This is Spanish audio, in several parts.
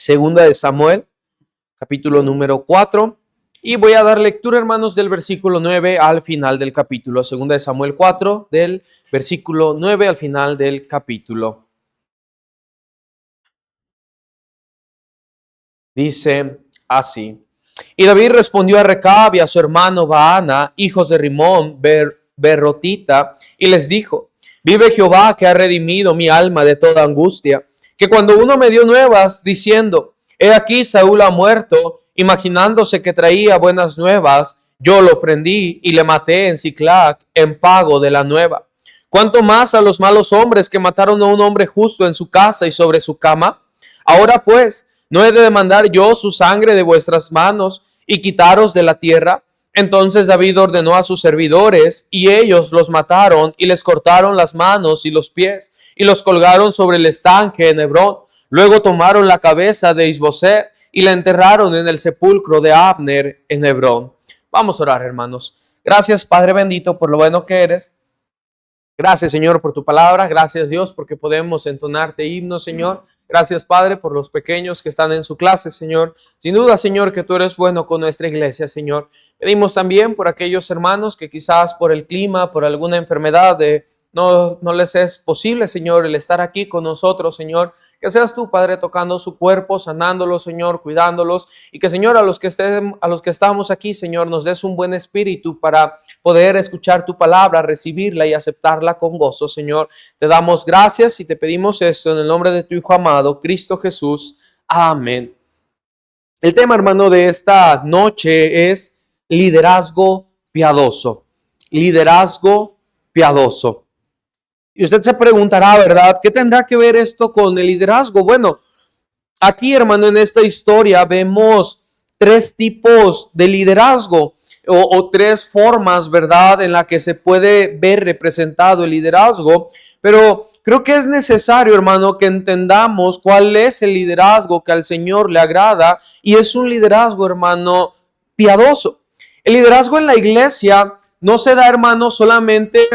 Segunda de Samuel, capítulo número 4. Y voy a dar lectura, hermanos, del versículo 9 al final del capítulo. Segunda de Samuel 4, del versículo 9 al final del capítulo. Dice así: Y David respondió a Recab y a su hermano Baana, hijos de Rimón, Berrotita, y les dijo: Vive Jehová, que ha redimido mi alma de toda angustia, que cuando uno me dio nuevas diciendo: He aquí Saúl ha muerto, imaginándose que traía buenas nuevas, yo lo prendí y le maté en Siclac en pago de la nueva. ¿Cuánto más a los malos hombres que mataron a un hombre justo en su casa y sobre su cama? Ahora pues, ¿no he de demandar yo su sangre de vuestras manos y quitaros de la tierra? Entonces David ordenó a sus servidores, y ellos los mataron y les cortaron las manos y los pies, y los colgaron sobre el estanque en Hebrón. Luego tomaron la cabeza de Isboset y la enterraron en el sepulcro de Abner en Hebrón. Vamos a orar, hermanos. Gracias, Padre bendito, por lo bueno que eres. Gracias, Señor, por tu palabra. Gracias, Dios, porque podemos entonarte himnos, Señor. Gracias, Padre, por los pequeños que están en su clase, Señor. Sin duda, Señor, que tú eres bueno con nuestra iglesia, Señor. Pedimos también por aquellos hermanos que quizás por el clima, por alguna enfermedad no les es posible, Señor, el estar aquí con nosotros, Señor. Que seas tú, Padre, tocando su cuerpo, sanándolos, Señor, cuidándolos. Y que, Señor, a los que estamos aquí, Señor, nos des un buen espíritu para poder escuchar tu palabra, recibirla y aceptarla con gozo, Señor. Te damos gracias y te pedimos esto en el nombre de tu Hijo amado, Cristo Jesús. Amén. El tema, hermano, de esta noche es liderazgo piadoso. Liderazgo piadoso. Y usted se preguntará, ¿verdad? ¿Qué tendrá que ver esto con el liderazgo? Bueno, aquí, hermano, en esta historia vemos tres tipos de liderazgo o tres formas, ¿verdad?, en la que se puede ver representado el liderazgo. Pero creo que es necesario, hermano, que entendamos cuál es el liderazgo que al Señor le agrada, y es un liderazgo, hermano, piadoso. El liderazgo en la iglesia no se da, hermano, solamente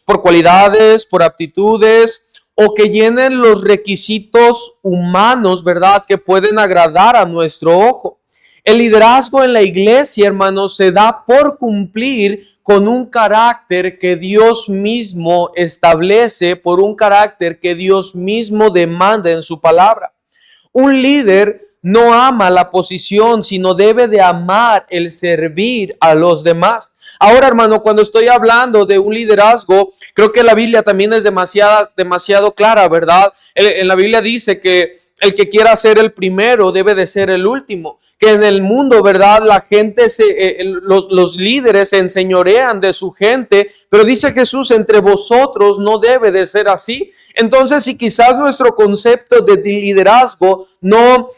por cualidades, por aptitudes, o que llenen los requisitos humanos, ¿verdad?, que pueden agradar a nuestro ojo. El liderazgo en la iglesia, hermanos, se da por cumplir con un carácter que Dios mismo establece, por un carácter que Dios mismo demanda en su palabra. Un líder no ama la posición, sino debe de amar el servir a los demás. Ahora, hermano, cuando estoy hablando de un liderazgo, creo que la Biblia también es demasiado clara, ¿verdad? En la Biblia dice que el que quiera ser el primero debe de ser el último. Que en el mundo, ¿verdad?, la gente, los líderes se enseñorean de su gente, pero dice Jesús, entre vosotros no debe de ser así. Entonces, si quizás nuestro concepto de liderazgo no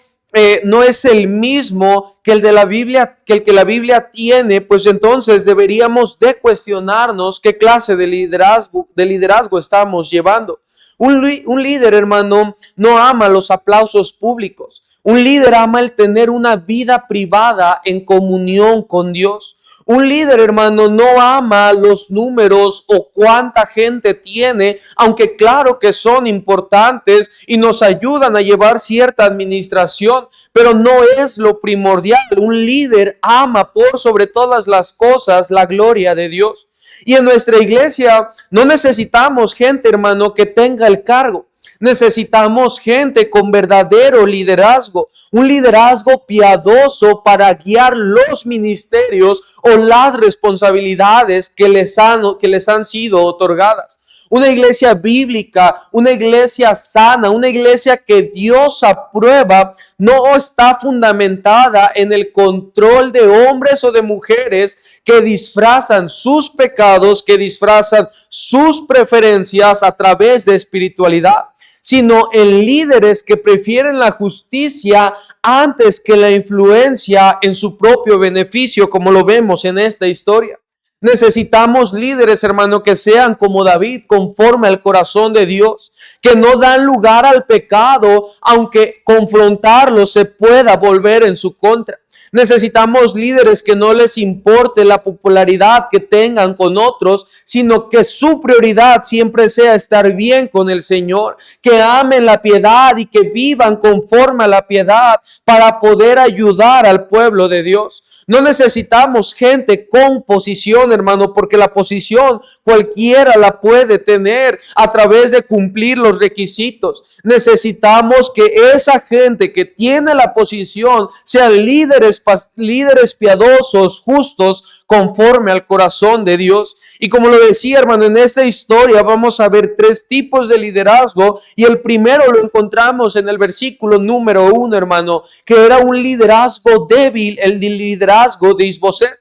es el mismo que el de la Biblia, que la Biblia tiene, pues entonces deberíamos de cuestionarnos qué clase de liderazgo estamos llevando. Un líder, hermano, no ama los aplausos públicos. Un líder ama el tener una vida privada en comunión con Dios. Un líder, hermano, no ama los números o cuánta gente tiene, aunque claro que son importantes y nos ayudan a llevar cierta administración, pero no es lo primordial. Un líder ama por sobre todas las cosas la gloria de Dios. Y en nuestra iglesia no necesitamos gente, hermano, que tenga el cargo. Necesitamos gente con verdadero liderazgo, un liderazgo piadoso para guiar los ministerios o las responsabilidades que les han sido otorgadas. Una iglesia bíblica, una iglesia sana, una iglesia que Dios aprueba, no está fundamentada en el control de hombres o de mujeres que disfrazan sus pecados, que disfrazan sus preferencias a través de espiritualidad, sino en líderes que prefieren la justicia antes que la influencia en su propio beneficio, como lo vemos en esta historia. Necesitamos líderes, hermano, que sean como David, conforme al corazón de Dios, que no dan lugar al pecado, aunque confrontarlo se pueda volver en su contra. Necesitamos líderes que no les importe la popularidad que tengan con otros, sino que su prioridad siempre sea estar bien con el Señor, que amen la piedad y que vivan conforme a la piedad para poder ayudar al pueblo de Dios. No necesitamos gente con posición, hermano, porque la posición cualquiera la puede tener a través de cumplir los requisitos. Necesitamos que esa gente que tiene la posición sean líderes piadosos, justos, conforme al corazón de Dios. Y como lo decía, hermano, en esta historia vamos a ver 3 tipos de liderazgo, y el primero lo encontramos en el versículo número 1, hermano, que era un liderazgo débil, el liderazgo de Isboset.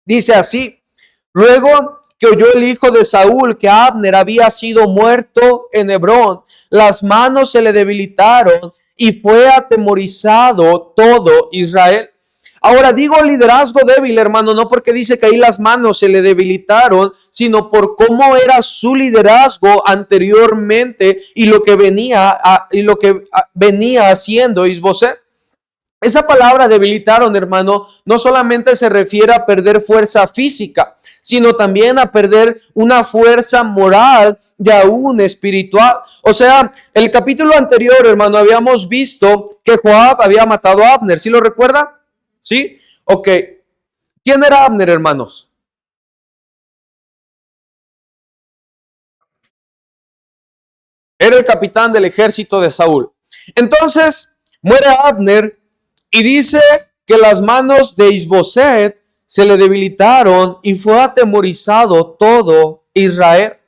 Dice así: luego que oyó el hijo de Saúl que Abner había sido muerto en Hebrón, las manos se le debilitaron y fue atemorizado todo Israel. Ahora digo liderazgo débil, hermano, no porque dice que ahí las manos se le debilitaron, sino por cómo era su liderazgo anteriormente y lo que venía haciendo Isboset. Esa palabra debilitaron, hermano, no solamente se refiere a perder fuerza física, sino también a perder una fuerza moral y aún espiritual. O sea, el capítulo anterior, hermano, habíamos visto que Joab había matado a Abner. ¿Sí lo recuerda? ¿Sí? Ok. ¿Quién era Abner, hermanos? Era el capitán del ejército de Saúl. Entonces, muere Abner y dice que las manos de Isboset se le debilitaron y fue atemorizado todo Israel.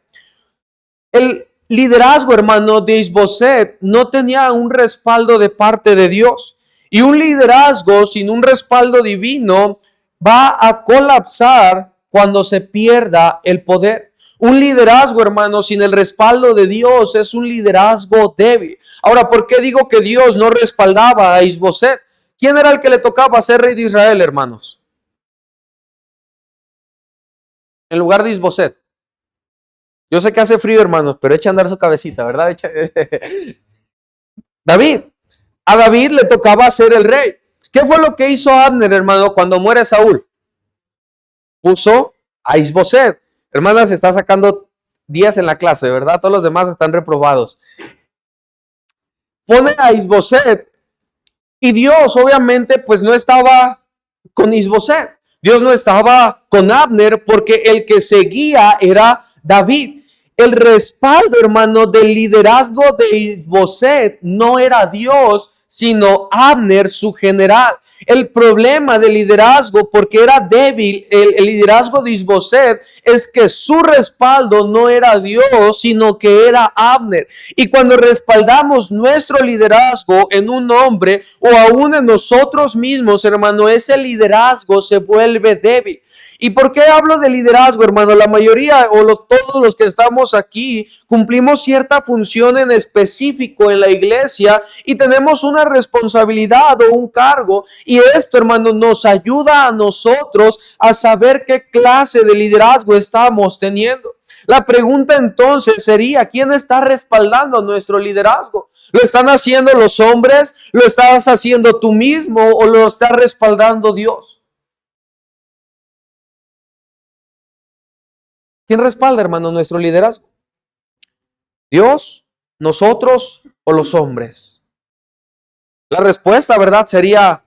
El liderazgo, hermano, de Isboset no tenía un respaldo de parte de Dios. Y un liderazgo sin un respaldo divino va a colapsar cuando se pierda el poder. Un liderazgo, hermano, sin el respaldo de Dios es un liderazgo débil. Ahora, ¿por qué digo que Dios no respaldaba a Isboset? ¿Quién era el que le tocaba ser rey de Israel, hermanos? En lugar de Isboset. Yo sé que hace frío, hermanos, pero echa a andar su cabecita, ¿verdad? David. A David le tocaba ser el rey. ¿Qué fue lo que hizo Abner, hermano, cuando muere Saúl? Puso a Isboset. Hermana, se está sacando 10 en la clase, ¿verdad? Todos los demás están reprobados. Pone a Isboset. Y Dios, obviamente, pues no estaba con Isboset. Dios no estaba con Abner, porque el que seguía era David. El respaldo, hermano, del liderazgo de Isboset no era Dios, sino Abner, su general. El problema del liderazgo, porque era débil, el liderazgo de Isboset, es que su respaldo no era Dios, sino que era Abner. Y cuando respaldamos nuestro liderazgo en un hombre o aún en nosotros mismos, hermano, ese liderazgo se vuelve débil. ¿Y por qué hablo de liderazgo, hermano? La mayoría todos los que estamos aquí cumplimos cierta función en específico en la iglesia y tenemos una responsabilidad o un cargo, y esto, hermano, nos ayuda a nosotros a saber qué clase de liderazgo estamos teniendo. La pregunta entonces sería: ¿quién está respaldando nuestro liderazgo? ¿Lo están haciendo los hombres? ¿Lo estás haciendo tú mismo o lo está respaldando Dios? ¿Quién respalda, hermano, nuestro liderazgo? ¿Dios, nosotros o los hombres? La respuesta, ¿verdad? Sería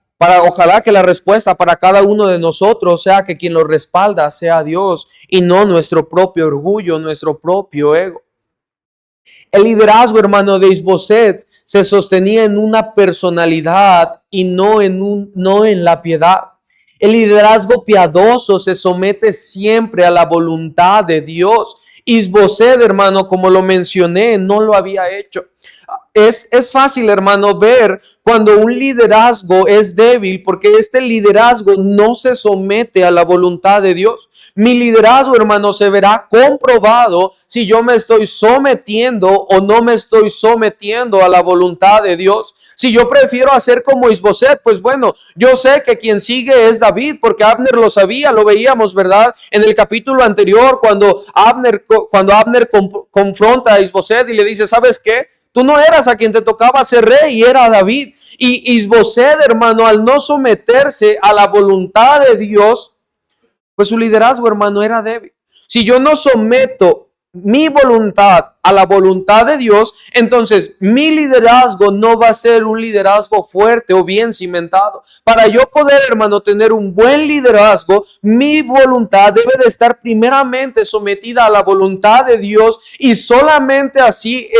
ojalá que la respuesta para cada uno de nosotros sea que quien lo respalda sea Dios y no nuestro propio orgullo, nuestro propio ego. El liderazgo, hermano, de Isboset se sostenía en una personalidad y no en la piedad. El liderazgo piadoso se somete siempre a la voluntad de Dios. Isboset, hermano, como lo mencioné, no lo había hecho. Es fácil, hermano, ver cuando un liderazgo es débil, porque este liderazgo no se somete a la voluntad de Dios. Mi liderazgo, hermano, se verá comprobado si yo me estoy sometiendo o no me estoy sometiendo a la voluntad de Dios. Si yo prefiero hacer como Isboset, pues bueno, yo sé que quien sigue es David, porque Abner lo sabía, lo veíamos, ¿verdad? En el capítulo anterior, cuando Abner confronta a Isboset y le dice: ¿sabes qué? Tú no eras a quien te tocaba ser rey, y era David. Y Isboset, hermano, al no someterse a la voluntad de Dios, pues su liderazgo, hermano, era débil. Si yo no someto mi voluntad a la voluntad de Dios, entonces mi liderazgo no va a ser un liderazgo fuerte o bien cimentado. Para yo poder, hermano, tener un buen liderazgo, mi voluntad debe de estar primeramente sometida a la voluntad de Dios, y solamente así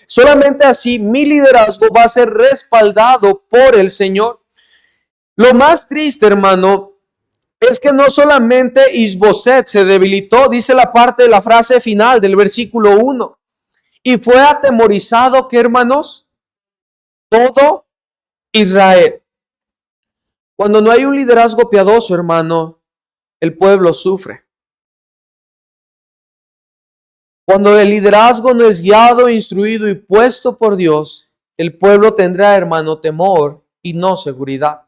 solamente así mi liderazgo va a ser respaldado por el Señor. Lo más triste, hermano, es que no solamente Isboset se debilitó, dice la parte de la frase final del versículo 1, y fue atemorizado, ¿qué, hermanos? Todo Israel. Cuando no hay un liderazgo piadoso, hermano, el pueblo sufre. Cuando el liderazgo no es guiado, instruido y puesto por Dios, el pueblo tendrá, hermano, temor y no seguridad.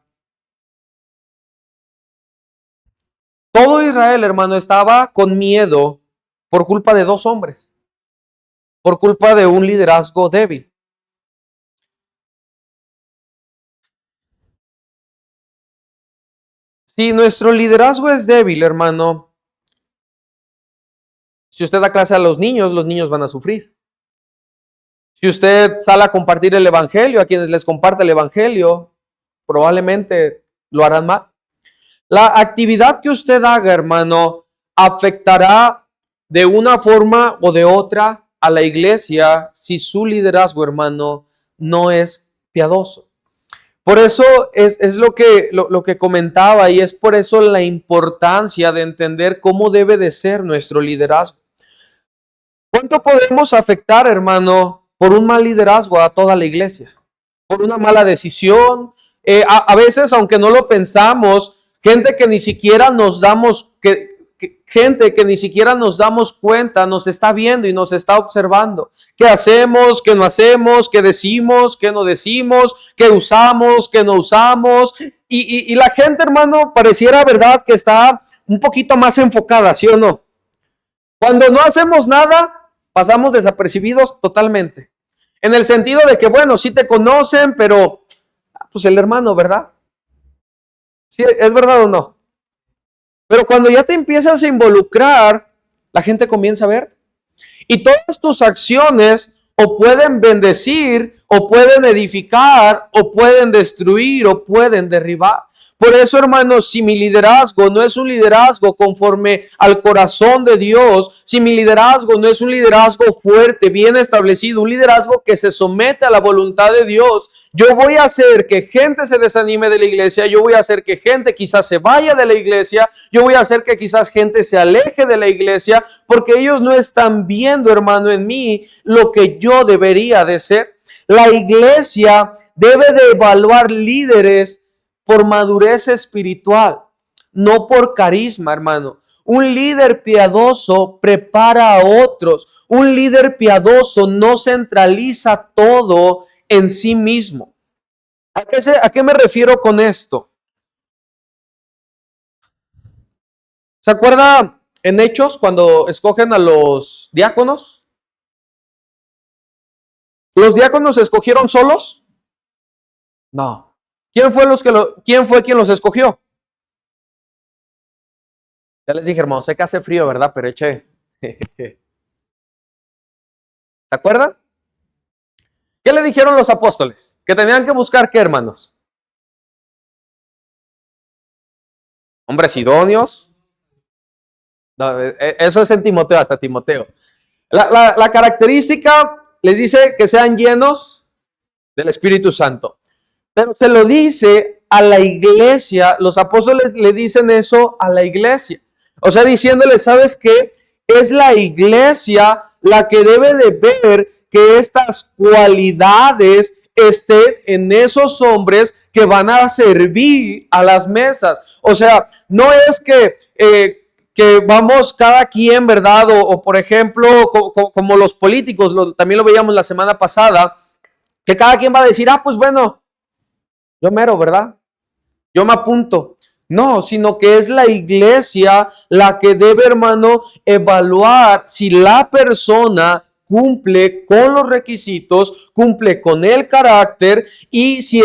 Todo Israel, hermano, estaba con miedo por culpa de dos hombres, por culpa de un liderazgo débil. Si nuestro liderazgo es débil, hermano, si usted da clase a los niños van a sufrir. Si usted sale a compartir el evangelio, a quienes les comparte el evangelio, probablemente lo harán mal. La actividad que usted haga, hermano, afectará de una forma o de otra a la iglesia si su liderazgo, hermano, no es piadoso. Por eso es lo que comentaba, y es por eso la importancia de entender cómo debe de ser nuestro liderazgo. ¿Cuánto podemos afectar, hermano, por un mal liderazgo a toda la iglesia? Por una mala decisión. A veces, aunque no lo pensamos, gente que ni siquiera nos damos cuenta, nos está viendo y nos está observando. ¿Qué hacemos? ¿Qué no hacemos? ¿Qué decimos? ¿Qué no decimos? ¿Qué usamos? ¿Qué no usamos? Y la gente, hermano, pareciera, verdad, que está un poquito más enfocada, ¿sí o no? Cuando no hacemos nada, pasamos desapercibidos totalmente. En el sentido de que, bueno, sí te conocen, pero pues el hermano, ¿verdad? ¿Sí, es verdad o no? Pero cuando ya te empiezas a involucrar, la gente comienza a ver. Y todas tus acciones o pueden bendecir, o pueden edificar, o pueden destruir, o pueden derribar. Por eso, hermanos, si mi liderazgo no es un liderazgo conforme al corazón de Dios, si mi liderazgo no es un liderazgo fuerte, bien establecido, un liderazgo que se somete a la voluntad de Dios, yo voy a hacer que gente se desanime de la iglesia, yo voy a hacer que gente quizás se vaya de la iglesia, yo voy a hacer que quizás gente se aleje de la iglesia, porque ellos no están viendo, hermano, en mí lo que yo debería de ser. La iglesia debe de evaluar líderes por madurez espiritual, no por carisma, hermano. Un líder piadoso prepara a otros. Un líder piadoso no centraliza todo en sí mismo. ¿A qué me refiero con esto? ¿Se acuerda en Hechos cuando escogen a los diáconos? ¿Los diáconos se escogieron solos? No. ¿Quién fue quien los escogió? Ya les dije, hermano, sé que hace frío, ¿verdad? Pero eche. ¿Se acuerdan? ¿Qué le dijeron los apóstoles? Que tenían que buscar, ¿qué, hermanos? Hombres idóneos. No, eso es en Timoteo, hasta Timoteo. La característica les dice que sean llenos del Espíritu Santo. Pero se lo dice a la iglesia. Los apóstoles le dicen eso a la iglesia. O sea, diciéndole, ¿sabes qué? Es la iglesia la que debe de ver que estas cualidades estén en esos hombres que van a servir a las mesas. O sea, no es que vamos cada quien, ¿verdad? O por ejemplo, como los políticos, también lo veíamos la semana pasada, que cada quien va a decir, pues bueno, yo mero, ¿verdad? Yo me apunto. No, sino que es la iglesia la que debe, hermano, evaluar si la persona cumple con los requisitos, cumple con el carácter y si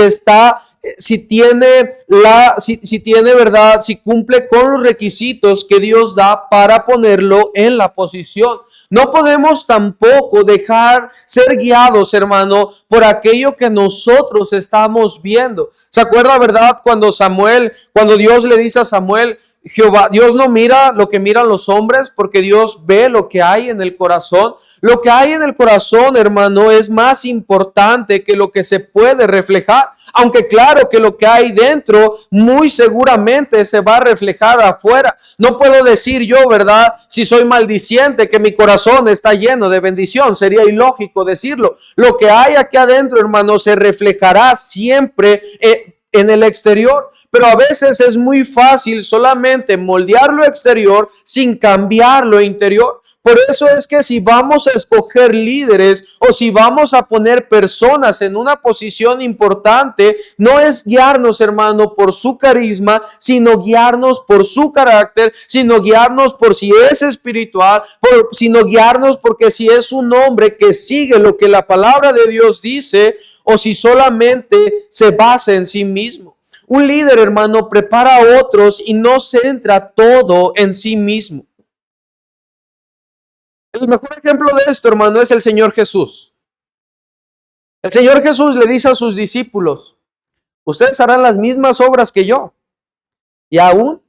tiene verdad, si cumple con los requisitos que Dios da para ponerlo en la posición. No podemos tampoco dejar ser guiados, hermano, por aquello que nosotros estamos viendo. ¿Se acuerda, verdad, cuando Dios le dice a Samuel, Dios no mira lo que miran los hombres, porque Dios ve lo que hay en el corazón? Lo que hay en el corazón, hermano, es más importante que lo que se puede reflejar. Aunque claro que lo que hay dentro muy seguramente se va a reflejar afuera. No puedo decir yo, ¿verdad?, si soy maldiciente, que mi corazón está lleno de bendición. Sería ilógico decirlo. Lo que hay aquí adentro, hermano, se reflejará siempre en el exterior, pero a veces es muy fácil solamente moldear lo exterior sin cambiar lo interior. Por eso es que si vamos a escoger líderes o si vamos a poner personas en una posición importante, no es guiarnos, hermano, por su carisma, sino guiarnos por su carácter, sino guiarnos por si es espiritual, sino guiarnos porque si es un hombre que sigue lo que la palabra de Dios dice, o si solamente se basa en sí mismo. Un líder, hermano, prepara a otros y no centra todo en sí mismo. El mejor ejemplo de esto, hermano, es el Señor Jesús. El Señor Jesús le dice a sus discípulos, ustedes harán las mismas obras que yo, y aún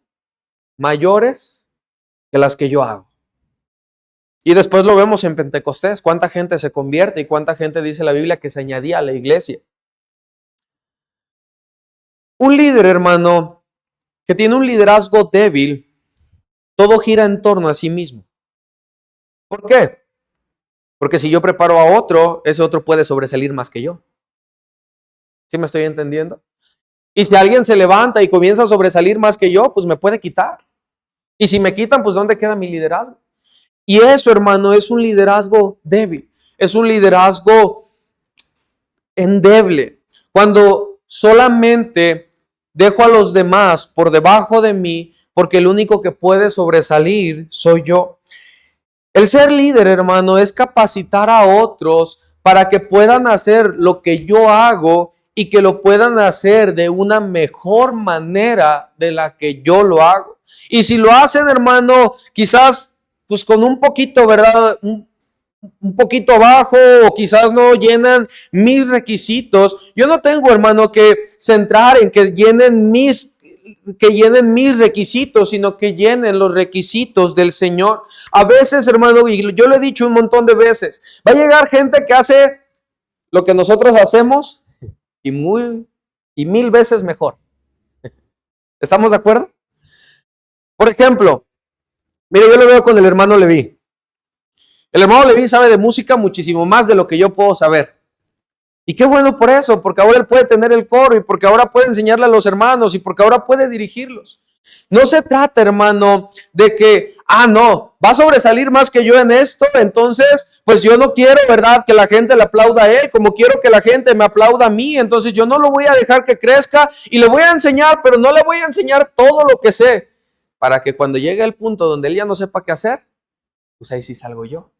mayores que las que yo hago. Y después lo vemos en Pentecostés, cuánta gente se convierte y cuánta gente dice la Biblia que se añadía a la iglesia. Un líder, hermano, que tiene un liderazgo débil, todo gira en torno a sí mismo. ¿Por qué? Porque si yo preparo a otro, ese otro puede sobresalir más que yo. ¿Sí me estoy entendiendo? Y si alguien se levanta y comienza a sobresalir más que yo, pues me puede quitar. Y si me quitan, pues ¿dónde queda mi liderazgo? Y eso, hermano, es un liderazgo débil. Es un liderazgo endeble. Cuando solamente dejo a los demás por debajo de mí, porque el único que puede sobresalir soy yo. El ser líder, hermano, es capacitar a otros para que puedan hacer lo que yo hago y que lo puedan hacer de una mejor manera de la que yo lo hago. Y si lo hacen, hermano, quizás pues con un poquito, ¿verdad?, un poquito abajo, o quizás no llenan mis requisitos. Yo no tengo, hermano, que centrar en que llenen mis requisitos, sino que llenen los requisitos del Señor. A veces, hermano, y yo lo he dicho un montón de veces, va a llegar gente que hace lo que nosotros hacemos y mil veces mejor. ¿Estamos de acuerdo? Por ejemplo, mire, yo lo veo con el hermano Leví. El hermano Leví sabe de música muchísimo más de lo que yo puedo saber. Y qué bueno por eso, porque ahora él puede tener el coro y porque ahora puede enseñarle a los hermanos y porque ahora puede dirigirlos. No se trata, hermano, de que, no, va a sobresalir más que yo en esto, entonces, pues yo no quiero, ¿verdad?, que la gente le aplauda a él, como quiero que la gente me aplauda a mí, entonces yo no lo voy a dejar que crezca y le voy a enseñar, pero no le voy a enseñar todo lo que sé, para que cuando llegue el punto donde él ya no sepa qué hacer, pues ahí sí salgo yo.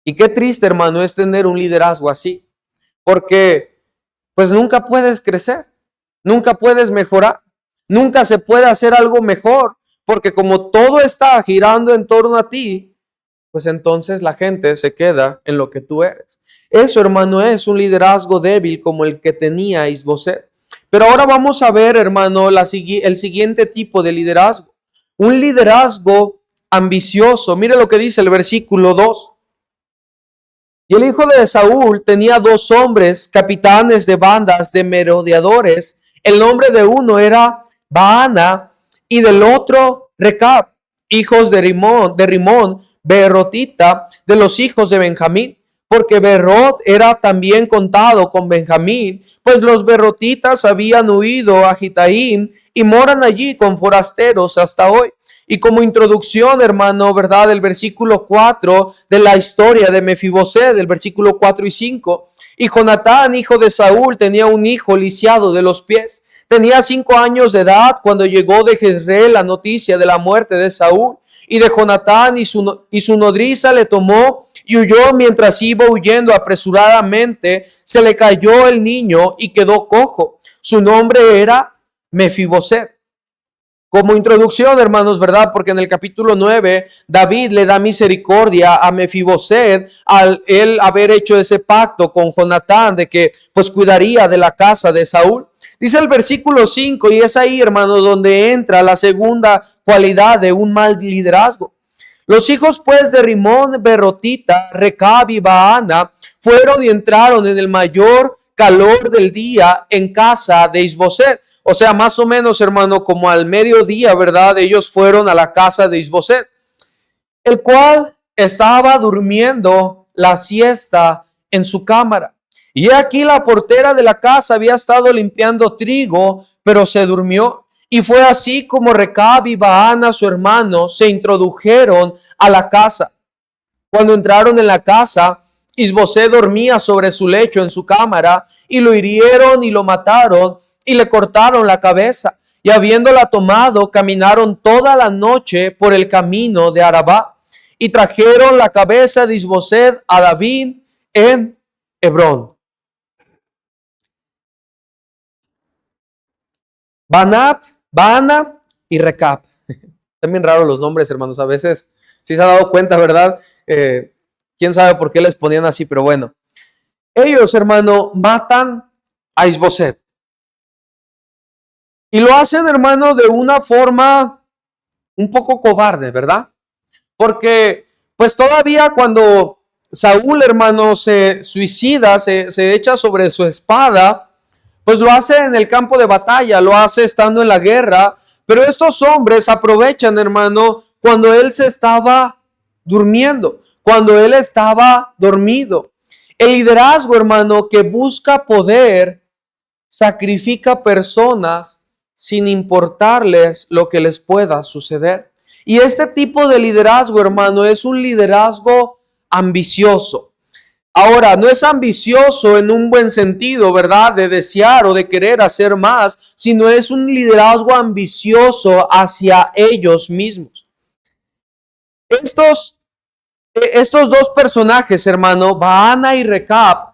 Y qué triste, hermano, es tener un liderazgo así. Porque pues nunca puedes crecer, nunca puedes mejorar, nunca se puede hacer algo mejor, porque como todo está girando en torno a ti, pues entonces la gente se queda en lo que tú eres. Eso, hermano, es un liderazgo débil como el que tenía Isboset. Pero ahora vamos a ver, hermano, el siguiente tipo de liderazgo. Un liderazgo ambicioso. Mire lo que dice el versículo 2. Y el hijo de Saúl tenía 2 hombres, capitanes de bandas de merodeadores. El nombre de uno era Baana y del otro Recab, hijos de Rimón, Beerotita, de los hijos de Benjamín. Porque Beerot era también contado con Benjamín, pues los beerotitas habían huido a Gitaim y moran allí con forasteros hasta hoy. Y como introducción, hermano, ¿verdad?, el versículo 4 de la historia de Mefiboset, del versículo 4 y 5. Y Jonatán, hijo de Saúl, tenía un hijo lisiado de los pies. Tenía 5 años de edad cuando llegó de Jezreel la noticia de la muerte de Saúl. Y de Jonatán y su nodriza le tomó y huyó mientras iba huyendo apresuradamente. Se le cayó el niño y quedó cojo. Su nombre era Mefiboset. Como introducción, hermanos, ¿verdad? Porque en el capítulo 9, David le da misericordia a Mefiboset al él haber hecho ese pacto con Jonatán de que pues cuidaría de la casa de Saúl. Dice el versículo 5, y es ahí, hermanos, donde entra la segunda cualidad de un mal liderazgo. Los hijos pues de Rimón, Berotita, Recab y Baana fueron y entraron en el mayor calor del día en casa de Isboset. O sea, más o menos, hermano, como al mediodía, ¿verdad? Ellos fueron a la casa de Isboset, el cual estaba durmiendo la siesta en su cámara. Y aquí la portera de la casa había estado limpiando trigo, pero se durmió. Y fue así como Recab y Baana, su hermano, se introdujeron a la casa. Cuando entraron en la casa, Isboset dormía sobre su lecho en su cámara, y lo hirieron y lo mataron y le cortaron la cabeza. Y habiéndola tomado, caminaron toda la noche por el camino de Arabá y trajeron la cabeza de Isboset a David en Hebrón. Baana y Recab. También raros los nombres, hermanos. A veces, si se ha dado cuenta, ¿verdad? Quién sabe por qué les ponían así, pero bueno. Ellos, hermano, matan a Isboset. Y lo hacen, hermano, de una forma un poco cobarde, ¿verdad? Porque, pues todavía cuando Saúl, hermano, se suicida, se echa sobre su espada, pues lo hace en el campo de batalla, lo hace estando en la guerra, pero estos hombres aprovechan, hermano, cuando él se estaba durmiendo, cuando él estaba dormido. El liderazgo, hermano, que busca poder, sacrifica personas sin importarles lo que les pueda suceder. Y este tipo de liderazgo, hermano, es un liderazgo ambicioso. Ahora, no es ambicioso en un buen sentido, ¿verdad? De desear o de querer hacer más, sino es un liderazgo ambicioso hacia ellos mismos. Estos dos personajes, hermano, Baana y Recab,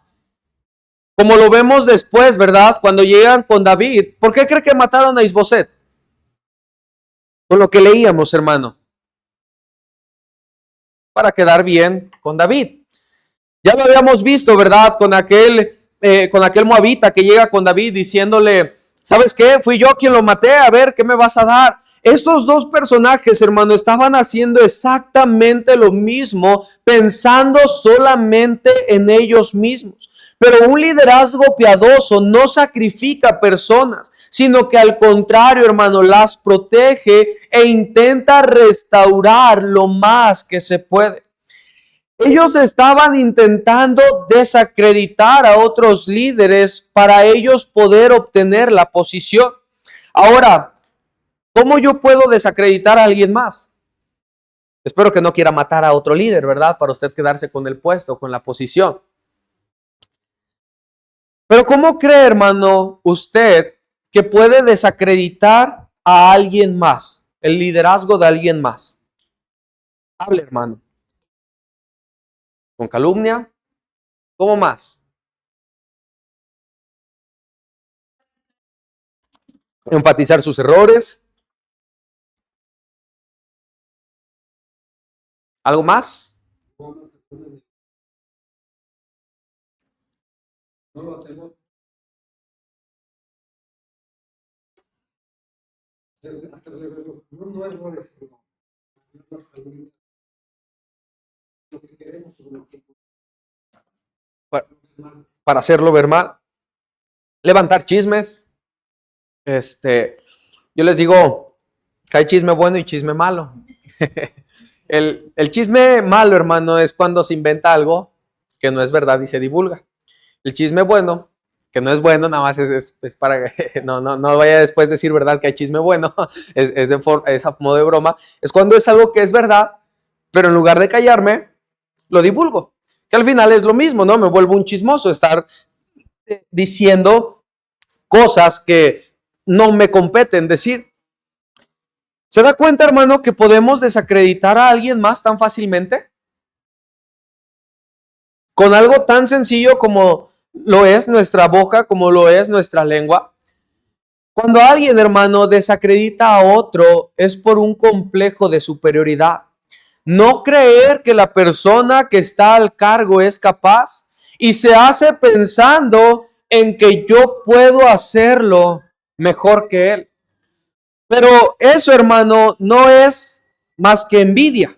como lo vemos después, ¿verdad? Cuando llegan con David, ¿por qué cree que mataron a Isboset? Con lo que leíamos, hermano. Para quedar bien con David. Ya lo habíamos visto, ¿verdad? Con aquel moabita que llega con David diciéndole, ¿sabes qué? Fui yo quien lo maté, a ver, ¿qué me vas a dar? Estos dos personajes, hermano, estaban haciendo exactamente lo mismo, pensando solamente en ellos mismos. Pero un liderazgo piadoso no sacrifica personas, sino que al contrario, hermano, las protege e intenta restaurar lo más que se puede. Ellos estaban intentando desacreditar a otros líderes para ellos poder obtener la posición. Ahora, ¿cómo yo puedo desacreditar a alguien más? Espero que no quiera matar a otro líder, ¿verdad? Para usted quedarse con el puesto, con la posición. Pero ¿cómo cree, hermano, usted que puede desacreditar a alguien más? El liderazgo de alguien más. Hable, hermano. ¿Con calumnia? ¿Cómo más? Enfatizar sus errores. ¿Algo más? No lo hacemos. No errores, para hacerlo ver mal. Levantar chismes. Yo les digo que hay chisme bueno y chisme malo. El chisme malo, hermano, es cuando se inventa algo que no es verdad y se divulga. El chisme bueno, que no es bueno, nada más es para que no vaya después a decir verdad que hay chisme bueno, es a modo de broma, es cuando es algo que es verdad, pero en lugar de callarme, lo divulgo. Que al final es lo mismo, ¿no? Me vuelvo un chismoso, estar diciendo cosas que no me competen decir. ¿Se da cuenta, hermano, que podemos desacreditar a alguien más tan fácilmente? con algo tan sencillo como lo es nuestra boca, como lo es nuestra lengua. Cuando alguien, hermano, desacredita a otro, es por un complejo de superioridad. No creer que la persona que está al cargo es capaz y se hace pensando en que yo puedo hacerlo mejor que él. Pero eso, hermano, no es más que envidia,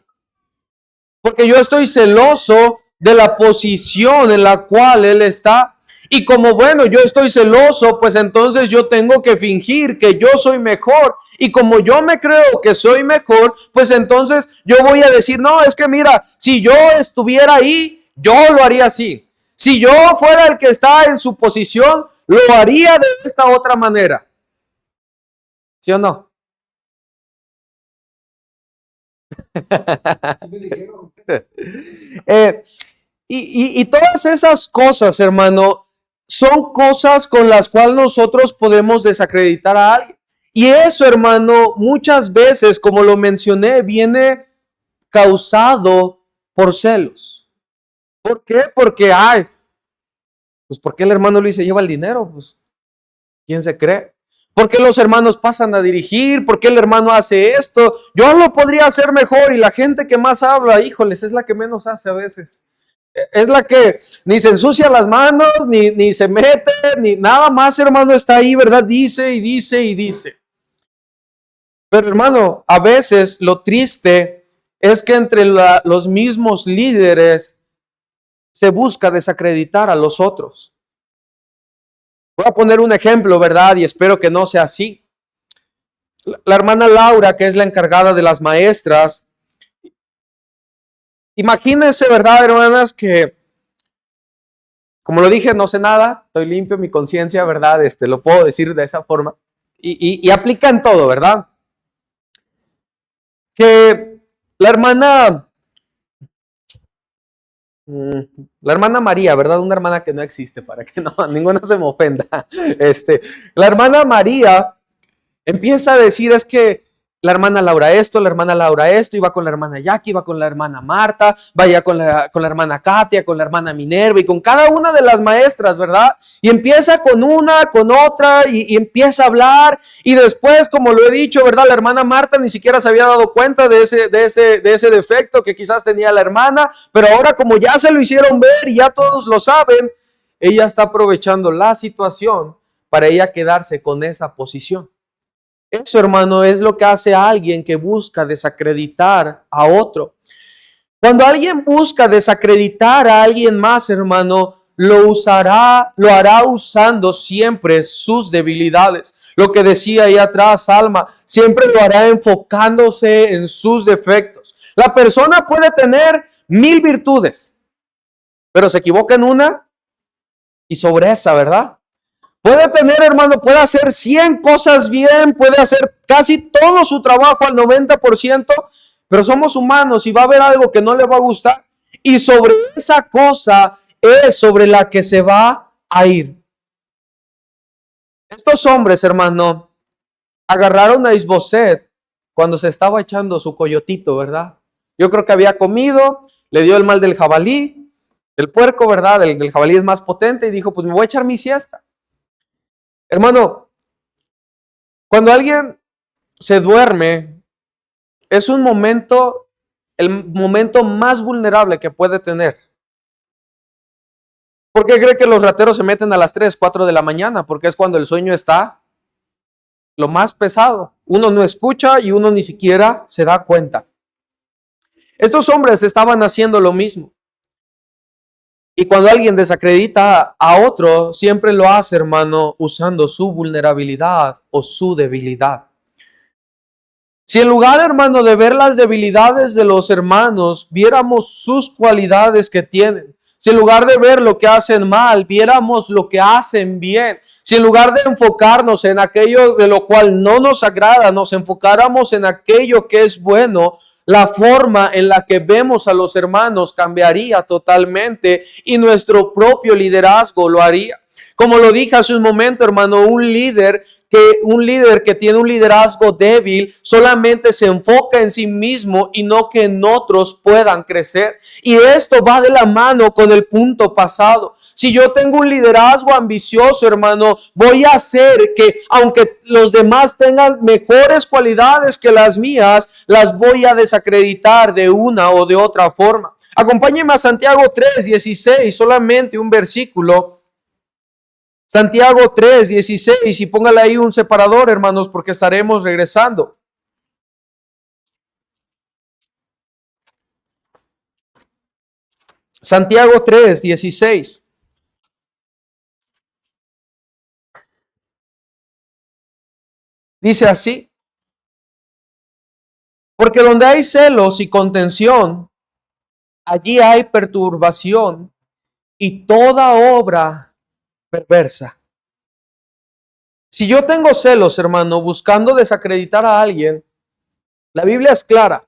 porque yo estoy celoso de la posición en la cual él está. Y como bueno, yo estoy celoso, pues entonces yo tengo que fingir que yo soy mejor. Y como yo me creo que soy mejor, pues entonces yo voy a decir, no, es que mira, si yo estuviera ahí, yo lo haría así. Si yo fuera el que está en su posición, lo haría de esta otra manera. ¿Sí o no? Y todas esas cosas, hermano, son cosas con las cuales nosotros podemos desacreditar a alguien. Y eso, hermano, muchas veces, como lo mencioné, viene causado por celos. ¿Por qué? Porque, pues ¿por qué el hermano Luis se lleva el dinero? Pues, ¿quién se cree? ¿Por qué los hermanos pasan a dirigir? ¿Por qué el hermano hace esto? Yo lo podría hacer mejor y la gente que más habla, híjoles, es la que menos hace a veces. Es la que ni se ensucia las manos, ni se mete, ni nada más, hermano, está ahí, ¿verdad? Dice y dice y dice. Pero, hermano, a veces lo triste es que entre los mismos líderes se busca desacreditar a los otros. Voy a poner un ejemplo, ¿verdad? Y espero que no sea así. La hermana Laura, que es la encargada de las maestras, imagínense, ¿verdad, hermanas? Que, como lo dije, no sé nada, estoy limpio, mi conciencia, ¿verdad? Lo puedo decir de esa forma. Y aplica en todo, ¿verdad? Que la hermana María, ¿verdad? Una hermana que no existe, para que no, ninguna se me ofenda. La hermana María empieza a decir, es que la hermana Laura esto, iba con la hermana Jackie, iba con la hermana Marta, vaya con la hermana Katia, con la hermana Minerva y con cada una de las maestras, ¿verdad? Y empieza con una, con otra y empieza a hablar y después, como lo he dicho, ¿verdad? La hermana Marta ni siquiera se había dado cuenta de ese defecto que quizás tenía la hermana, pero ahora como ya se lo hicieron ver y ya todos lo saben, ella está aprovechando la situación para ella quedarse con esa posición. Eso, hermano, es lo que hace a alguien que busca desacreditar a otro. Cuando alguien busca desacreditar a alguien más, hermano, lo hará usando siempre sus debilidades. Lo que decía ahí atrás, Alma, siempre lo hará enfocándose en sus defectos. La persona puede tener 1000 virtudes, pero se equivoca en una y sobre esa, ¿verdad? Puede tener, hermano, puede hacer 100 cosas bien, puede hacer casi todo su trabajo al 90%, pero somos humanos y va a haber algo que no le va a gustar. Y sobre esa cosa es sobre la que se va a ir. Estos hombres, hermano, agarraron a Isboset cuando se estaba echando su coyotito, ¿verdad? Yo creo que había comido, le dio el mal del jabalí, del puerco, ¿verdad? El jabalí es más potente y dijo, pues me voy a echar mi siesta. Hermano, cuando alguien se duerme, es un momento, el momento más vulnerable que puede tener. ¿Por qué cree que los rateros se meten a las 3, 4 de la mañana? Porque es cuando el sueño está lo más pesado. Uno no escucha y uno ni siquiera se da cuenta. Estos hombres estaban haciendo lo mismo. Y cuando alguien desacredita a otro, siempre lo hace, hermano, usando su vulnerabilidad o su debilidad. Si en lugar, hermano, de ver las debilidades de los hermanos, viéramos sus cualidades que tienen. Si en lugar de ver lo que hacen mal, viéramos lo que hacen bien. Si en lugar de enfocarnos en aquello de lo cual no nos agrada, nos enfocáramos en aquello que es bueno, la forma en la que vemos a los hermanos cambiaría totalmente y nuestro propio liderazgo lo haría. Como lo dije hace un momento, hermano, un líder que tiene un liderazgo débil solamente se enfoca en sí mismo y no que en otros puedan crecer. Y esto va de la mano con el punto pasado. Si yo tengo un liderazgo ambicioso, hermano, voy a hacer que aunque los demás tengan mejores cualidades que las mías, las voy a desacreditar de una o de otra forma. Acompáñenme a Santiago 3:16, solamente un versículo. Santiago 3:16, y póngale ahí un separador, hermanos, porque estaremos regresando. Santiago 3:16. Dice así: porque donde hay celos y contención, allí hay perturbación y toda obra perversa. Si yo tengo celos, hermano, buscando desacreditar a alguien, la Biblia es clara: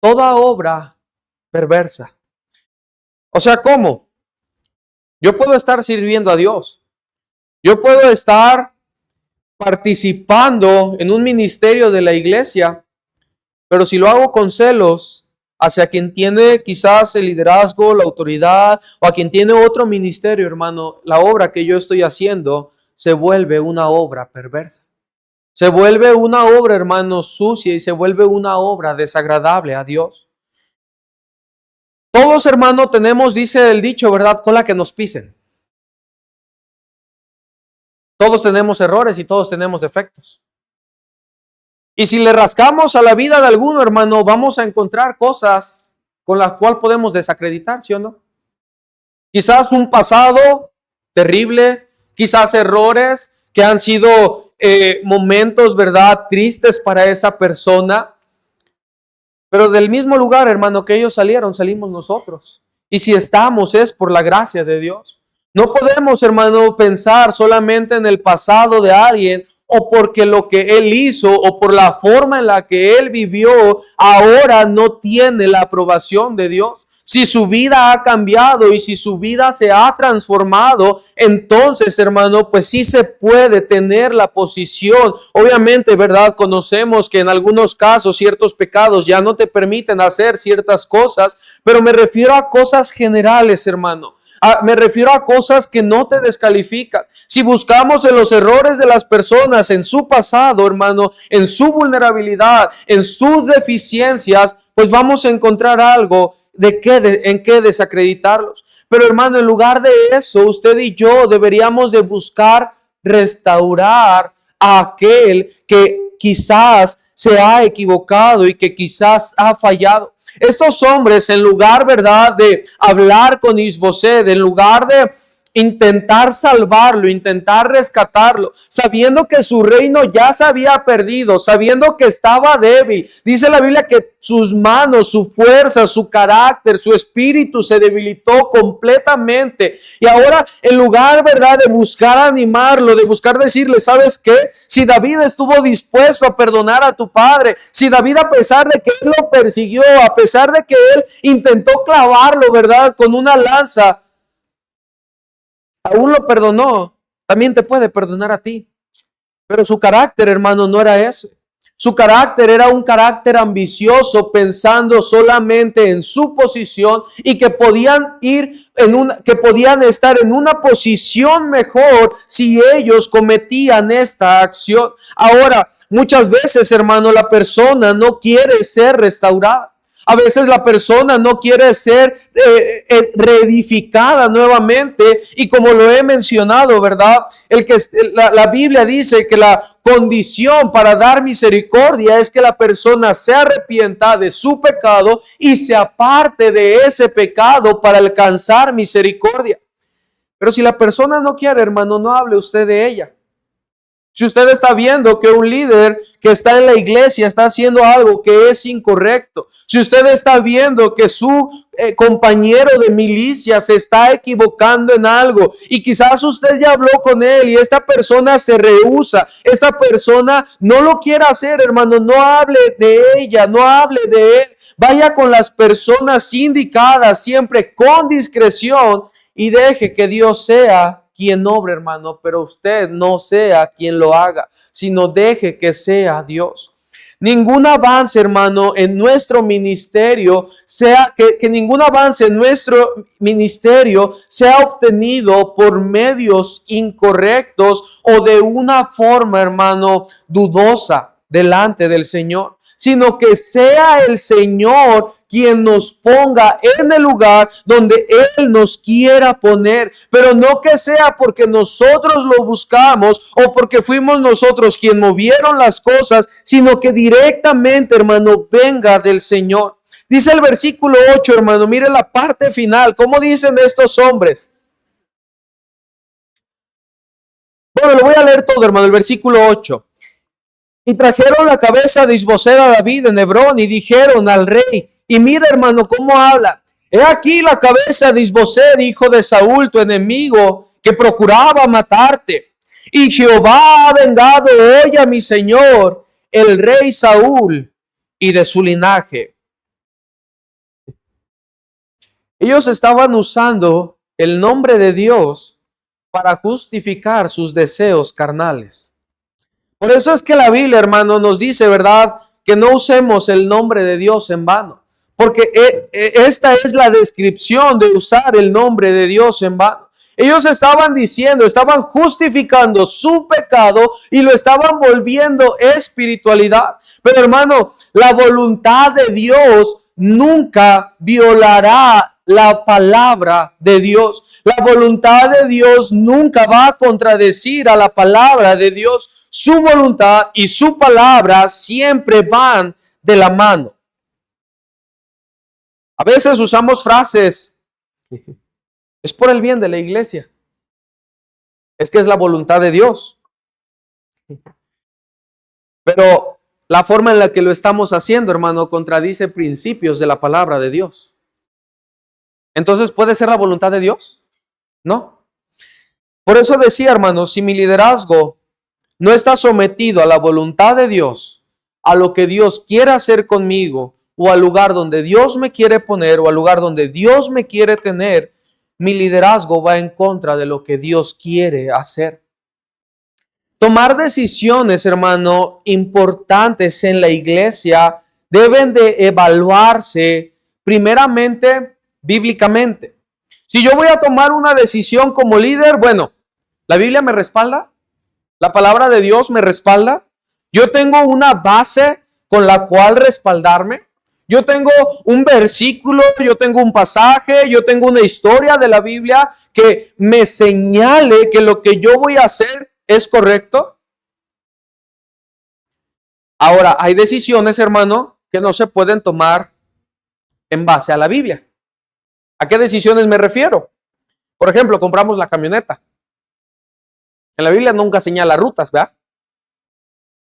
toda obra perversa. O sea, ¿cómo? Yo puedo estar sirviendo a Dios. Yo puedo estar participando en un ministerio de la iglesia, pero si lo hago con celos hacia quien tiene quizás el liderazgo, la autoridad, o a quien tiene otro ministerio, hermano, la obra que yo estoy haciendo se vuelve una obra perversa. Se vuelve una obra, hermano, sucia, y se vuelve una obra desagradable a Dios. Todos, hermano, tenemos, dice el dicho, ¿verdad?, cola que nos pisen. Todos tenemos errores y todos tenemos defectos. Y si le rascamos a la vida de alguno, hermano, vamos a encontrar cosas con las cuales podemos desacreditar, ¿sí o no? Quizás un pasado terrible, quizás errores que han sido momentos, ¿verdad?, tristes para esa persona. Pero del mismo lugar, hermano, que ellos salieron, salimos nosotros. Y si estamos es por la gracia de Dios. No podemos, hermano, pensar solamente en el pasado de alguien o porque lo que él hizo o por la forma en la que él vivió ahora no tiene la aprobación de Dios. Si su vida ha cambiado y si su vida se ha transformado, entonces, hermano, pues sí se puede tener la posición. Obviamente, ¿verdad? Conocemos que en algunos casos ciertos pecados ya no te permiten hacer ciertas cosas, pero me refiero a cosas generales, hermano. Me refiero a cosas que no te descalifican. Si buscamos en los errores de las personas, en su pasado, hermano, en su vulnerabilidad, en sus deficiencias, pues vamos a encontrar algo en qué desacreditarlos. Pero, hermano, en lugar de eso, usted y yo deberíamos de buscar restaurar a aquel que quizás se ha equivocado y que quizás ha fallado. Estos hombres, en lugar, ¿verdad?, de hablar con Isboset, en lugar de intentar salvarlo, intentar rescatarlo, sabiendo que su reino ya se había perdido, sabiendo que estaba débil. Dice la Biblia que sus manos, su fuerza, su carácter, su espíritu se debilitó completamente. Y ahora, en lugar, ¿verdad?, de buscar animarlo, de buscar decirle, ¿sabes qué? Si David estuvo dispuesto a perdonar a tu padre, si David, a pesar de que él lo persiguió, a pesar de que él intentó clavarlo, ¿verdad?, con una lanza, aún lo perdonó, también te puede perdonar a ti. Pero su carácter, hermano, no era ese. Su carácter era un carácter ambicioso, pensando solamente en su posición y que podían estar en una posición mejor si ellos cometían esta acción. Ahora, muchas veces, hermano, la persona no quiere ser restaurada. A veces la persona no quiere ser reedificada nuevamente, y como lo he mencionado, ¿verdad? La Biblia dice que la condición para dar misericordia es que la persona se arrepienta de su pecado y se aparte de ese pecado para alcanzar misericordia. Pero si la persona no quiere, hermano, no hable usted de ella. Si usted está viendo que un líder que está en la iglesia está haciendo algo que es incorrecto, si usted está viendo que su compañero de milicia se está equivocando en algo y quizás usted ya habló con él y esta persona se rehúsa, esta persona no lo quiere hacer, hermano, no hable de ella, no hable de él. Vaya con las personas indicadas, siempre con discreción, y deje que Dios sea quien obre, hermano, pero usted no sea quien lo haga, sino deje que sea Dios. Ningún avance, hermano, en nuestro ministerio que ningún avance en nuestro ministerio sea obtenido por medios incorrectos o de una forma, hermano, dudosa delante del Señor, sino que sea el Señor quien nos ponga en el lugar donde Él nos quiera poner, pero no que sea porque nosotros lo buscamos o porque fuimos nosotros quien movieron las cosas, sino que directamente, hermano, venga del Señor. Dice el versículo 8, hermano, mire la parte final, ¿cómo dicen estos hombres? Bueno, lo voy a leer todo, hermano, el versículo 8. Y trajeron la cabeza de Isboseth a David en Hebrón y dijeron al rey, y mira, hermano, cómo habla. He aquí la cabeza de Isboseth, hijo de Saúl, tu enemigo, que procuraba matarte. Y Jehová ha vengado hoy a mi señor, el rey Saúl, y de su linaje. Ellos estaban usando el nombre de Dios para justificar sus deseos carnales. Por eso es que la Biblia, hermano, nos dice, ¿verdad?, que no usemos el nombre de Dios en vano. Porque esta es la descripción de usar el nombre de Dios en vano. Ellos estaban diciendo, estaban justificando su pecado y lo estaban volviendo espiritualidad. Pero, hermano, la voluntad de Dios nunca violará la palabra de Dios. La voluntad de Dios nunca va a contradecir a la palabra de Dios. Su voluntad y su palabra siempre van de la mano. A veces usamos frases, es por el bien de la iglesia. Es que es la voluntad de Dios. Pero la forma en la que lo estamos haciendo, hermano, contradice principios de la palabra de Dios. Entonces, ¿puede ser la voluntad de Dios? No. Por eso decía, hermano, si mi liderazgo no está sometido a la voluntad de Dios, a lo que Dios quiere hacer conmigo, o al lugar donde Dios me quiere poner, o al lugar donde Dios me quiere tener, mi liderazgo va en contra de lo que Dios quiere hacer. Tomar decisiones, hermano, importantes en la iglesia deben de evaluarse primeramente bíblicamente. Si yo voy a tomar una decisión como líder, bueno, ¿la Biblia me respalda? ¿La palabra de Dios me respalda? ¿Yo tengo una base con la cual respaldarme? Yo tengo un versículo, yo tengo un pasaje, yo tengo una historia de la Biblia que me señale que lo que yo voy a hacer es correcto. Ahora, hay decisiones, hermano, que no se pueden tomar en base a la Biblia. ¿A qué decisiones me refiero? Por ejemplo, compramos la camioneta. En la Biblia nunca señala rutas, ¿verdad?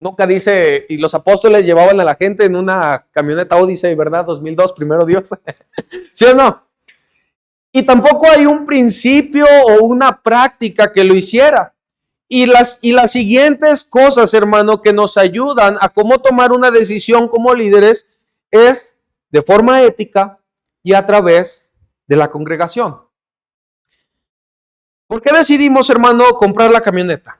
Nunca dice, y los apóstoles llevaban a la gente en una camioneta Odyssey, ¿verdad? 2002, primero Dios. ¿Sí o no? Y tampoco hay un principio o una práctica que lo hiciera. Y las siguientes cosas, hermano, que nos ayudan a cómo tomar una decisión como líderes es de forma ética y a través de la congregación. ¿Por qué decidimos, hermano, comprar la camioneta?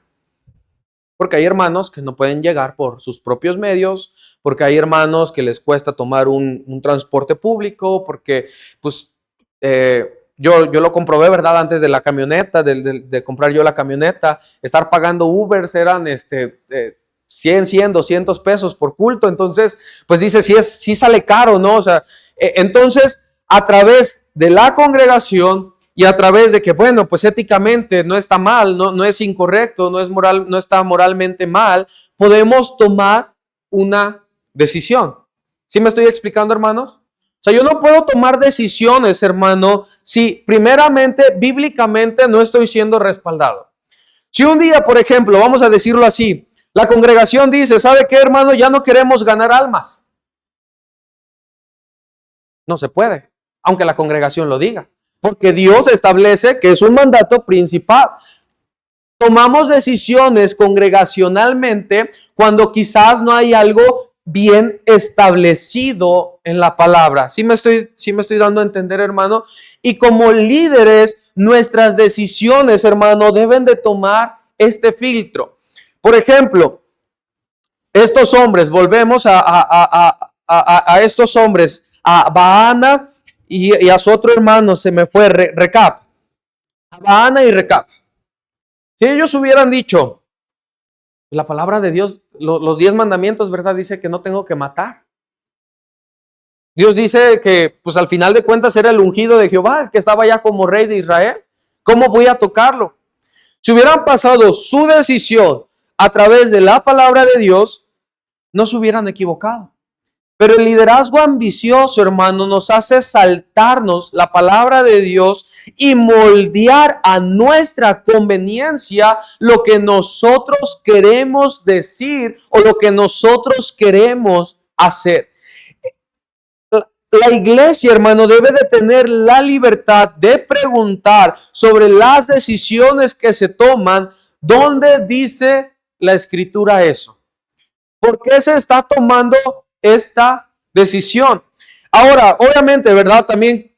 Porque hay hermanos que no pueden llegar por sus propios medios, porque hay hermanos que les cuesta tomar un transporte público, porque pues yo lo comprobé, ¿verdad? Antes de la camioneta, de comprar yo la camioneta, estar pagando Ubers eran 100, 200 pesos por culto. Entonces, pues dice, sí sale caro, ¿no? O sea, entonces, a través de la congregación y a través de que, bueno, pues éticamente no está mal, no es incorrecto, no está moralmente mal, podemos tomar una decisión. ¿Sí me estoy explicando, hermanos? O sea, yo no puedo tomar decisiones, hermano, si primeramente, bíblicamente, no estoy siendo respaldado. Si un día, por ejemplo, vamos a decirlo así, la congregación dice, ¿sabe qué, hermano? Ya no queremos ganar almas. No se puede, aunque la congregación lo diga, porque Dios establece que es un mandato principal. Tomamos decisiones congregacionalmente cuando quizás no hay algo bien establecido en la palabra. ¿Sí me estoy dando a entender, hermano? Y como líderes nuestras decisiones, hermano, deben de tomar este filtro. Por ejemplo, estos hombres, volvemos a estos hombres, a Baana y a su otro hermano, se me fue, Recab. A Baana y Recab. Si ellos hubieran dicho, la palabra de Dios, los 10 mandamientos, ¿verdad? Dice que no tengo que matar. Dios dice que, pues al final de cuentas, era el ungido de Jehová, el que estaba ya como rey de Israel. ¿Cómo voy a tocarlo? Si hubieran pasado su decisión a través de la palabra de Dios, no se hubieran equivocado. Pero el liderazgo ambicioso, hermano, nos hace saltarnos la palabra de Dios y moldear a nuestra conveniencia lo que nosotros queremos decir o lo que nosotros queremos hacer. La iglesia, hermano, debe de tener la libertad de preguntar sobre las decisiones que se toman. ¿Dónde dice la escritura eso? ¿Por qué se está tomando esta decisión? Ahora, obviamente, ¿verdad? También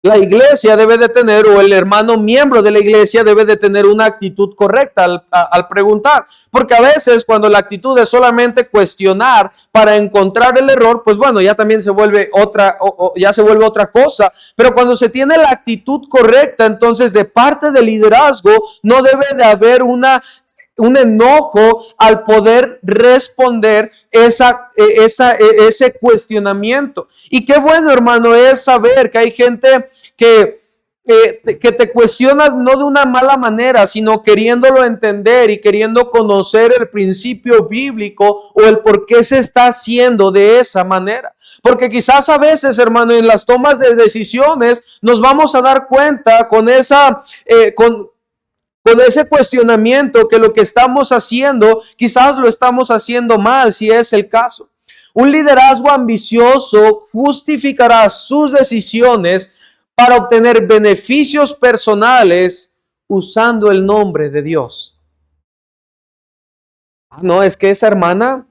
la iglesia debe de tener, o el hermano miembro de la iglesia debe de tener una actitud correcta al preguntar. Porque a veces cuando la actitud es solamente cuestionar para encontrar el error, pues bueno, ya también se vuelve otra cosa. Pero cuando se tiene la actitud correcta, entonces de parte del liderazgo no debe de haber un enojo al poder responder ese cuestionamiento. Y qué bueno, hermano, es saber que hay gente que te cuestiona no de una mala manera, sino queriéndolo entender y queriendo conocer el principio bíblico o el por qué se está haciendo de esa manera. Porque quizás a veces, hermano, en las tomas de decisiones nos vamos a dar cuenta con ese cuestionamiento que lo que estamos haciendo, quizás lo estamos haciendo mal, si es el caso. Un liderazgo ambicioso justificará sus decisiones para obtener beneficios personales usando el nombre de Dios. No, es que esa hermana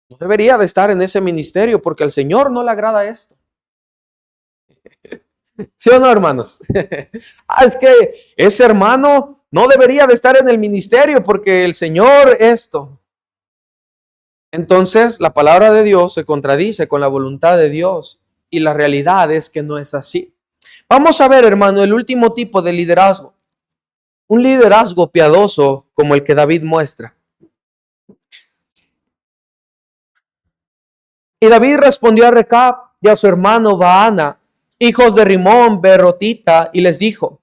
no debería de estar en ese ministerio porque al Señor no le agrada esto. ¿Sí o no, hermanos? Es que ese hermano no debería de estar en el ministerio porque el Señor esto. Entonces, la palabra de Dios se contradice con la voluntad de Dios y la realidad es que no es así. Vamos a ver, hermano, el último tipo de liderazgo. Un liderazgo piadoso como el que David muestra. Y David respondió a Recab y a su hermano Baana, hijos de Rimón, Berotita, y les dijo: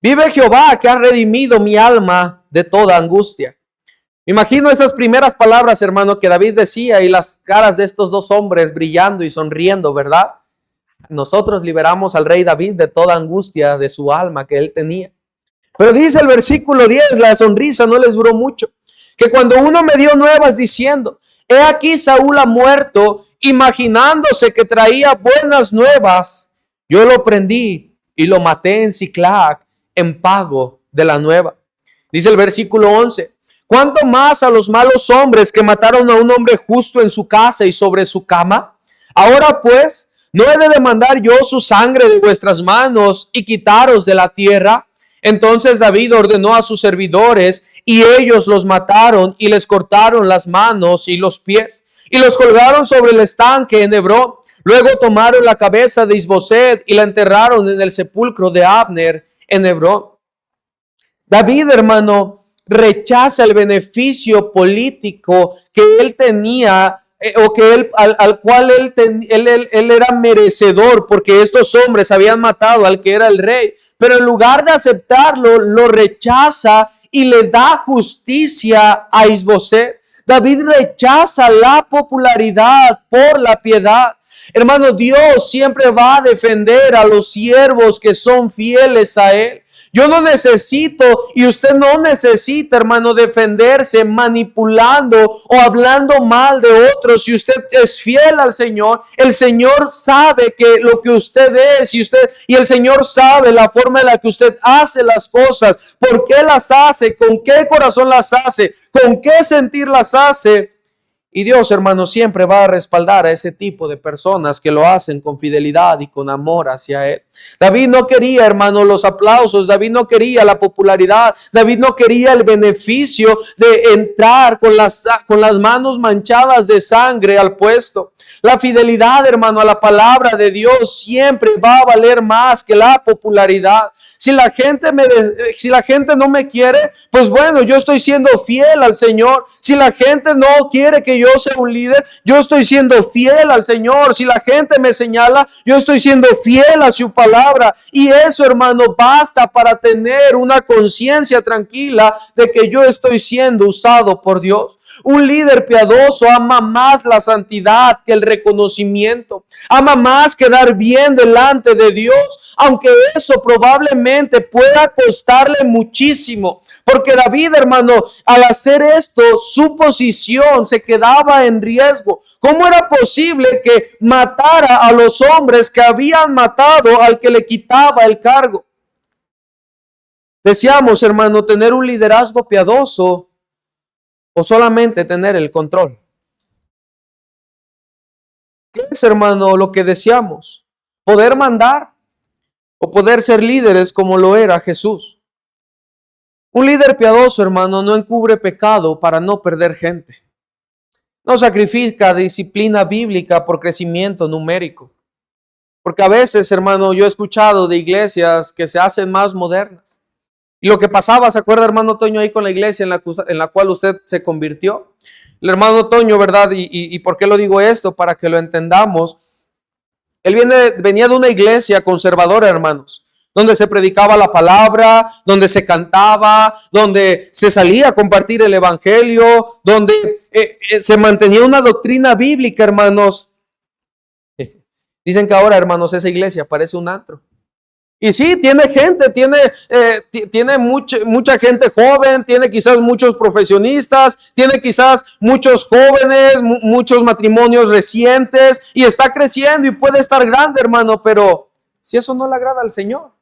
vive Jehová, que ha redimido mi alma de toda angustia. Me imagino esas primeras palabras, hermano, que David decía y las caras de estos dos hombres brillando y sonriendo, ¿verdad? Nosotros liberamos al rey David de toda angustia de su alma que él tenía. Pero dice el versículo 10, la sonrisa no les duró mucho, que cuando uno me dio nuevas diciendo: he aquí Saúl ha muerto, imaginándose que traía buenas nuevas, yo lo prendí y lo maté en Siclac en pago de la nueva. Dice el versículo 11, ¿cuánto más a los malos hombres que mataron a un hombre justo en su casa y sobre su cama? Ahora pues, ¿no he de demandar yo su sangre de vuestras manos y quitaros de la tierra? Entonces David ordenó a sus servidores y ellos los mataron y les cortaron las manos y los pies y los colgaron sobre el estanque en Hebrón. Luego tomaron la cabeza de Isboset y la enterraron en el sepulcro de Abner en Hebrón. David, hermano, rechaza el beneficio político que él tenía o que él, al cual él era merecedor, porque estos hombres habían matado al que era el rey, pero en lugar de aceptarlo, lo rechaza y le da justicia a Isboset. David rechaza la popularidad por la piedad. Hermano, Dios siempre va a defender a los siervos que son fieles a Él. Yo no necesito y usted no necesita, hermano, defenderse manipulando o hablando mal de otros. Si usted es fiel al Señor, el Señor sabe que lo que usted es y el Señor sabe la forma en la que usted hace las cosas, por qué las hace, con qué corazón las hace, con qué sentir las hace. Y Dios, hermano, siempre va a respaldar a ese tipo de personas que lo hacen con fidelidad y con amor hacia Él. David no quería, hermano, los aplausos. David no quería la popularidad. David no quería el beneficio de entrar con las manos manchadas de sangre al puesto. La fidelidad, hermano, a la palabra de Dios siempre va a valer más que la popularidad. Si la gente no me quiere, pues bueno, yo estoy siendo fiel al Señor. Si la gente no quiere que yo sea un líder, yo estoy siendo fiel al Señor. Si la gente me señala, yo estoy siendo fiel a su palabra. Y eso, hermano, basta para tener una conciencia tranquila de que yo estoy siendo usado por Dios. Un líder piadoso ama más la santidad que el reconocimiento. Ama más quedar bien delante de Dios, aunque eso probablemente pueda costarle muchísimo. Porque David, hermano, al hacer esto, su posición se quedaba en riesgo. ¿Cómo era posible que matara a los hombres que habían matado al que le quitaba el cargo? Deseamos, hermano, tener un liderazgo piadoso o solamente tener el control. ¿Qué es, hermano, lo que deseamos? ¿Poder mandar o poder ser líderes como lo era Jesús? Un líder piadoso, hermano, no encubre pecado para no perder gente. No sacrifica disciplina bíblica por crecimiento numérico. Porque a veces, hermano, yo he escuchado de iglesias que se hacen más modernas. Y lo que pasaba, ¿se acuerda, hermano Toño, ahí con la iglesia en la cual usted se convirtió? El hermano Toño, ¿verdad? ¿Y por qué lo digo esto? Para que lo entendamos. Él venía de una iglesia conservadora, hermanos, donde se predicaba la palabra, donde se cantaba, donde se salía a compartir el evangelio, donde se mantenía una doctrina bíblica, hermanos. Dicen que ahora, hermanos, esa iglesia parece un antro. Y sí, tiene gente, tiene mucha gente joven, tiene quizás muchos profesionistas, tiene quizás muchos jóvenes, muchos matrimonios recientes y está creciendo y puede estar grande, hermano, pero si eso no le agrada al Señor,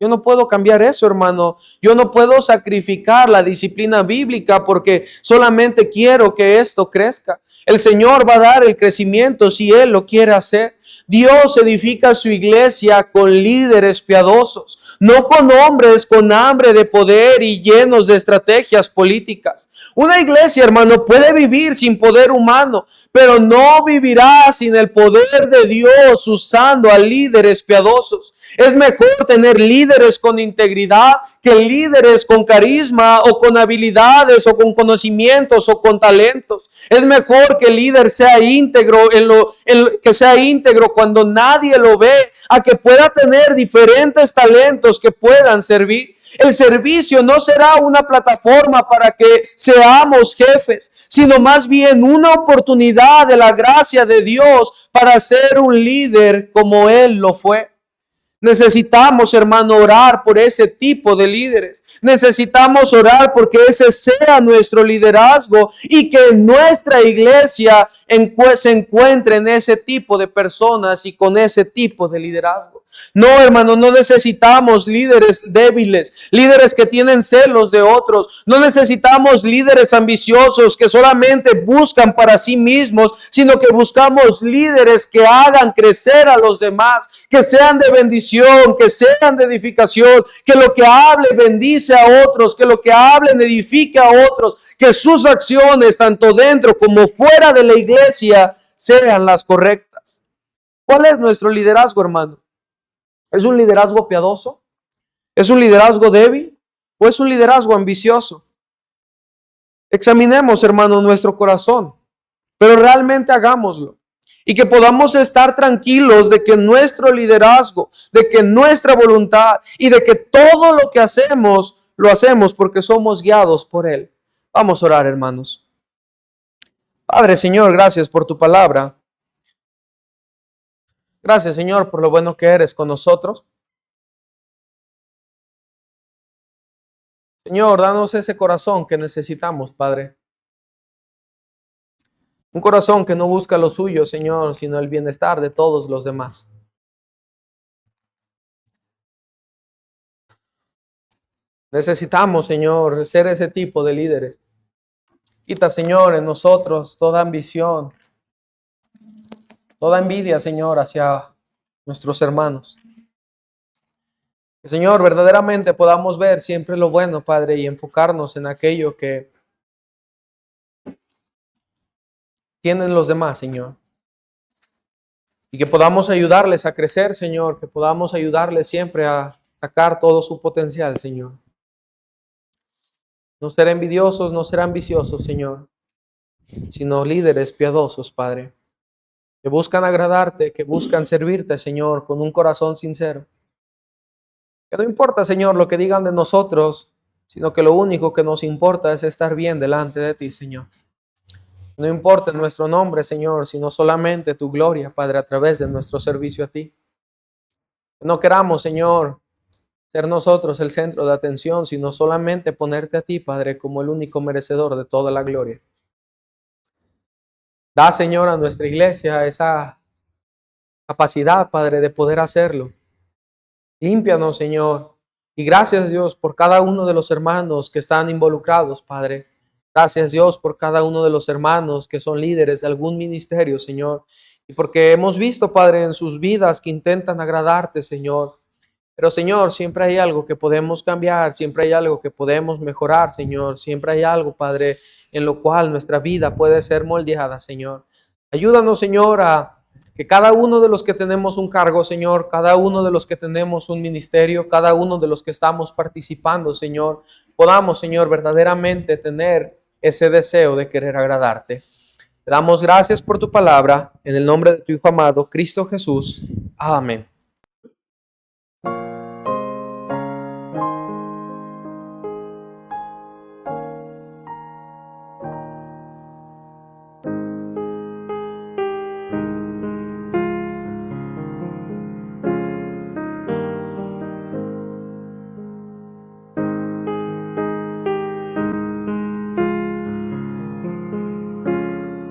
yo no puedo cambiar eso, hermano. Yo no puedo sacrificar la disciplina bíblica porque solamente quiero que esto crezca. El Señor va a dar el crecimiento si Él lo quiere hacer. Dios edifica su iglesia con líderes piadosos, no con hombres con hambre de poder y llenos de estrategias políticas. Una iglesia, hermano, puede vivir sin poder humano, pero no vivirá sin el poder de Dios usando a líderes piadosos. Es mejor tener líderes con integridad que líderes con carisma o con habilidades o con conocimientos o con talentos. Es mejor que el líder sea íntegro que sea íntegro cuando nadie lo ve, a que pueda tener diferentes talentos que puedan servir. El servicio no será una plataforma para que seamos jefes, sino más bien una oportunidad de la gracia de Dios para ser un líder como Él lo fue. Necesitamos, hermano, orar por ese tipo de líderes. Necesitamos orar porque ese sea nuestro liderazgo y que nuestra iglesia se encuentre en ese tipo de personas y con ese tipo de liderazgo. No, hermano, no necesitamos líderes débiles, líderes que tienen celos de otros. No necesitamos líderes ambiciosos que solamente buscan para sí mismos, sino que buscamos líderes que hagan crecer a los demás, que sean de bendición, que sean de edificación, que lo que hable bendice a otros, que lo que hablen edifique a otros, que sus acciones, tanto dentro como fuera de la iglesia, sean las correctas. ¿Cuál es nuestro liderazgo, hermano? ¿Es un liderazgo piadoso? ¿Es un liderazgo débil? ¿O es un liderazgo ambicioso? Examinemos, hermano, nuestro corazón, pero realmente hagámoslo. Y que podamos estar tranquilos de que nuestro liderazgo, de que nuestra voluntad y de que todo lo que hacemos, lo hacemos porque somos guiados por Él. Vamos a orar, hermanos. Padre, Señor, gracias por tu palabra. Gracias, Señor, por lo bueno que eres con nosotros. Señor, danos ese corazón que necesitamos, Padre. Un corazón que no busca lo suyo, Señor, sino el bienestar de todos los demás. Necesitamos, Señor, ser ese tipo de líderes Quita, Señor, en nosotros toda ambición, toda envidia, Señor, hacia nuestros hermanos. Que, Señor, verdaderamente podamos ver siempre lo bueno, Padre, y enfocarnos en aquello que tienen los demás, Señor. Y que podamos ayudarles a crecer, Señor, que podamos ayudarles siempre a sacar todo su potencial, Señor. No ser envidiosos, no ser ambiciosos, Señor, sino líderes piadosos, Padre, que buscan agradarte, que buscan servirte, Señor, con un corazón sincero. Que no importa, Señor, lo que digan de nosotros, sino que lo único que nos importa es estar bien delante de ti, Señor. No importa nuestro nombre, Señor, sino solamente tu gloria, Padre, a través de nuestro servicio a ti. No queramos, Señor, ser nosotros el centro de atención, sino solamente ponerte a ti, Padre, como el único merecedor de toda la gloria. Da, Señor, a nuestra iglesia esa capacidad, Padre, de poder hacerlo. Límpianos, Señor. Y gracias, Dios, por cada uno de los hermanos que están involucrados, Padre. Gracias, Dios, por cada uno de los hermanos que son líderes de algún ministerio, Señor. Y porque hemos visto, Padre, en sus vidas que intentan agradarte, Señor. Pero, Señor, siempre hay algo que podemos cambiar, siempre hay algo que podemos mejorar, Señor. Siempre hay algo, Padre, en lo cual nuestra vida puede ser moldeada, Señor. Ayúdanos, Señor, a que cada uno de los que tenemos un cargo, Señor, cada uno de los que tenemos un ministerio, cada uno de los que estamos participando, Señor, podamos, Señor, verdaderamente tener ese deseo de querer agradarte. Te damos gracias por tu palabra, en el nombre de tu Hijo amado, Cristo Jesús. Amén.